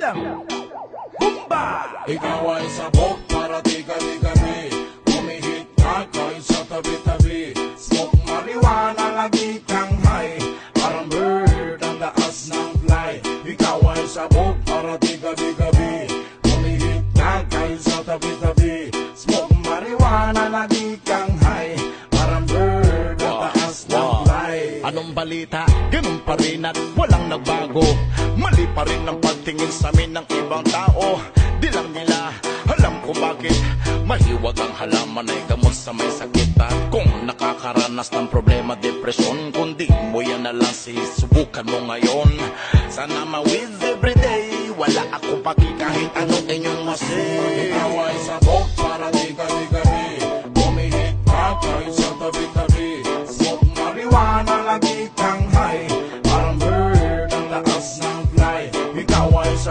lang. Bumba! Ikaw ay sabog para di gabi-gabi. Humihit ka kahit sa tabi-tabi. Smoke marijuana, lagi kang high. Parang bird ang lakas ng fly. Ikaw ay sabog para di gabi-gabi. Humihit ka kahit sa tabi-tabi. Smoke marijuana, lagi kang high. Parang bird ang lakas ng fly. Anong balita? Ganun pa rin at walang nagbago. Mali pa rin ang pagtingin sa amin ng ibang tao. Di lang nila alam kung bakit mahiwag ang halaman ay gamot sa may sakit. At kung nakakaranas ng problema, depresyon, kundi mo yan na lang subukan mo ngayon. Sana ma-wins everyday. Wala akong paki kahit anong inyong masay.